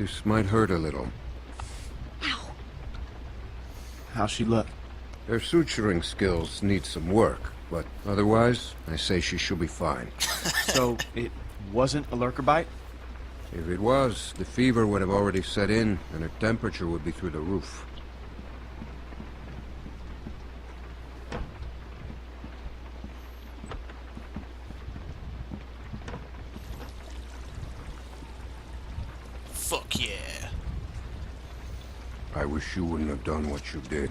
This might hurt a little. Ow. How's she look? Her suturing skills need some work, but otherwise, I say she should be fine. So, it wasn't a lurker bite? If it was, the fever would have already set in, and her temperature would be through the roof. Fuck yeah. I wish you wouldn't have done what you did.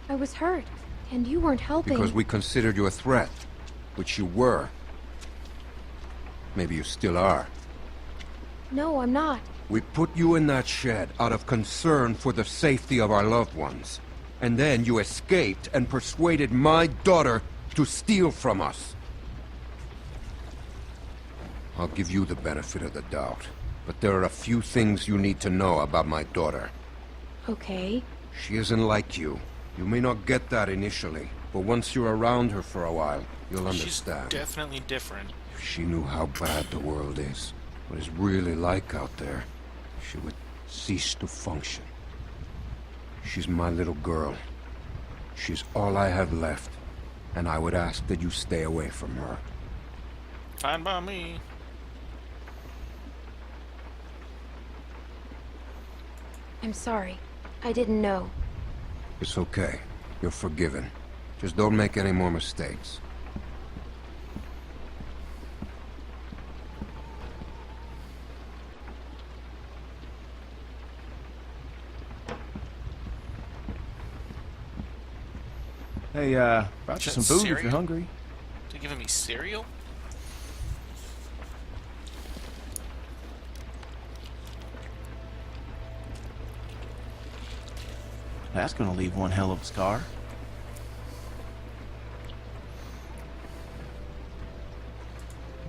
I was hurt, and you weren't helping. Because we considered you a threat, which you were. Maybe you still are. No, I'm not. We put you in that shed out of concern for the safety of our loved ones. And then you escaped and persuaded my daughter to steal from us. I'll give you the benefit of the doubt, but there are a few things you need to know about my daughter. Okay. She isn't like you. You may not get that initially, but once you're around her for a while, you'll understand. She's definitely different. If she knew how bad the world is, what it's really like out there, she would cease to function. She's my little girl. She's all I have left, and I would ask that you stay away from her. Fine by me. I'm sorry. I didn't know. It's okay. You're forgiven. Just don't make any more mistakes. Hey, brought you some food if you're hungry. They're giving me cereal? That's gonna leave one hell of a scar.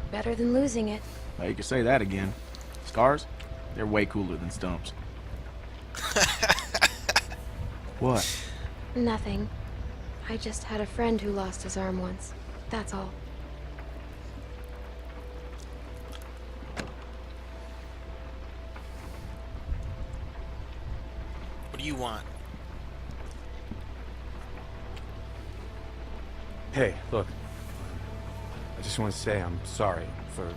Better than losing it. Well, you can say that again. Scars? They're way cooler than stumps. What? Nothing. I just had a friend who lost his arm once. That's all. What do you want? Hey, look. I just want to say I'm sorry for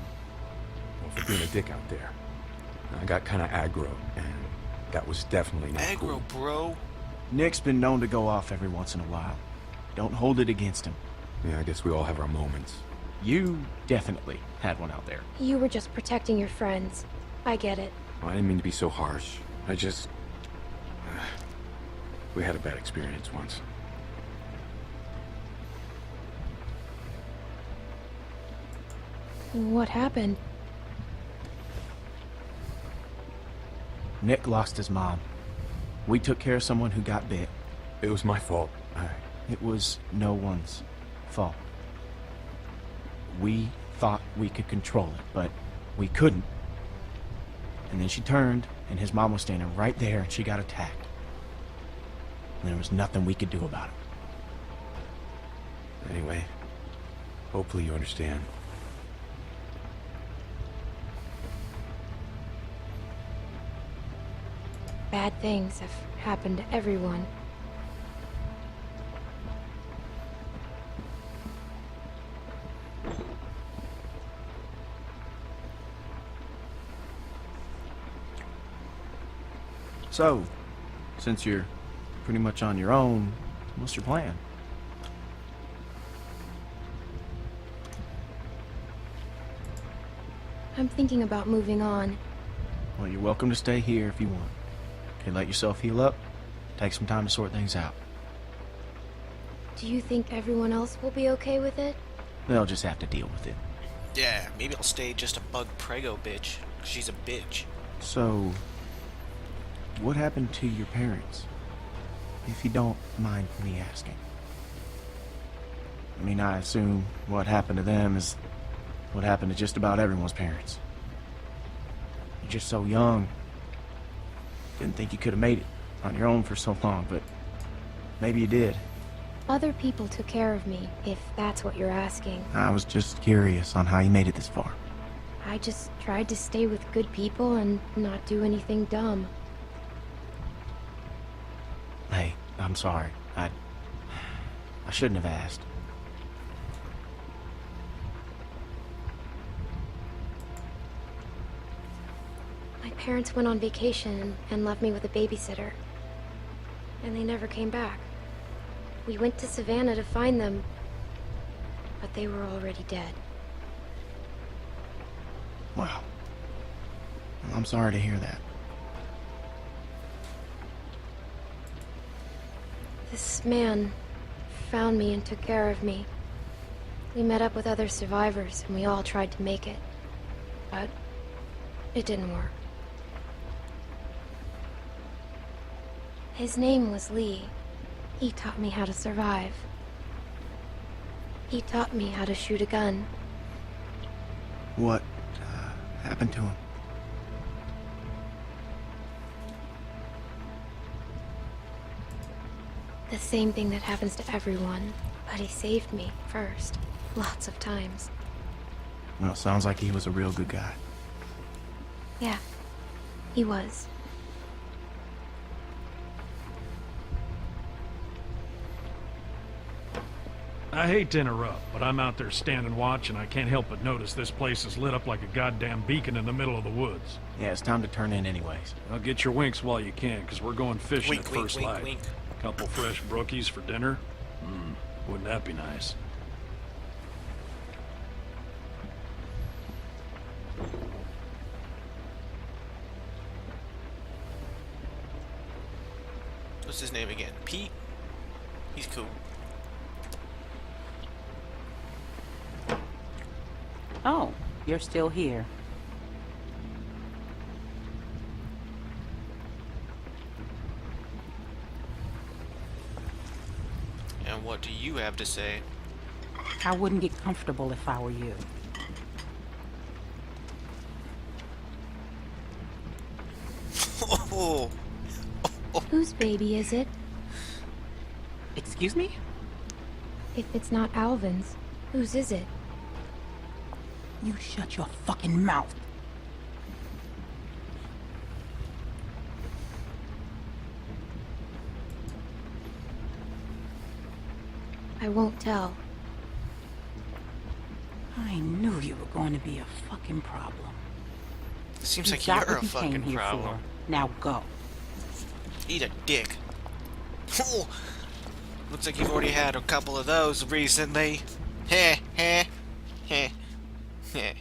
being a dick out there. I got kind of aggro, and that was definitely not cool. Aggro, bro. Nick's been known to go off every once in a while. Don't hold it against him. Yeah, I guess we all have our moments. You definitely had one out there. You were just protecting your friends. I get it. Well, I didn't mean to be so harsh. I just... we had a bad experience once. What happened? Nick lost his mom. We took care of someone who got bit. It was my fault. It was no one's fault. We thought we could control it, but we couldn't. And then she turned, and his mom was standing right there, and she got attacked. And there was nothing we could do about it. Anyway, hopefully you understand. Bad things have happened to everyone. So, since you're pretty much on your own, what's your plan? I'm thinking about moving on. Well, you're welcome to stay here if you want. Okay, let yourself heal up. Take some time to sort things out. Do you think everyone else will be okay with it? They'll just have to deal with it. Yeah, maybe I'll stay just a bug prego bitch. 'Cause she's a bitch. So, what happened to your parents? If you don't mind me asking. I mean, I assume what happened to them is what happened to just about everyone's parents. You're just so young. Didn't think you could have made it on your own for so long, but maybe you did. Other people took care of me, if that's what you're asking. I was just curious on how you made it this far. I just tried to stay with good people and not do anything dumb. Hey, I'm sorry. I shouldn't have asked. My parents went on vacation and left me with a babysitter. And they never came back. We went to Savannah to find them, but they were already dead. Wow. Well, I'm sorry to hear that. This man found me and took care of me. We met up with other survivors and we all tried to make it. But it didn't work. His name was Lee. He taught me how to survive. He taught me how to shoot a gun. What happened to him? The same thing that happens to everyone. But he saved me first. Lots of times. Well, sounds like he was a real good guy. Yeah, he was. I hate to interrupt, but I'm out there standing watch and I can't help but notice this place is lit up like a goddamn beacon in the middle of the woods. Yeah, it's time to turn in anyways. Well, get your winks while you can, because we're going fishing Wink, at wink, first wink, light. wink. Couple fresh brookies for dinner? Wouldn't that be nice? What's his name again? Pete? He's cool. Oh, you're still here. And what do you have to say? I wouldn't get comfortable if I were you. Oh, Whose baby is it? Excuse me? If it's not Alvin's, whose is it? You shut your fucking mouth. I won't tell. I knew you were going to be a fucking problem. seems You like got you're a what you came fucking here problem. for. Now go. Eat a dick. Oh, looks like you've already had a couple of those recently. Heh, heh, heh, heh.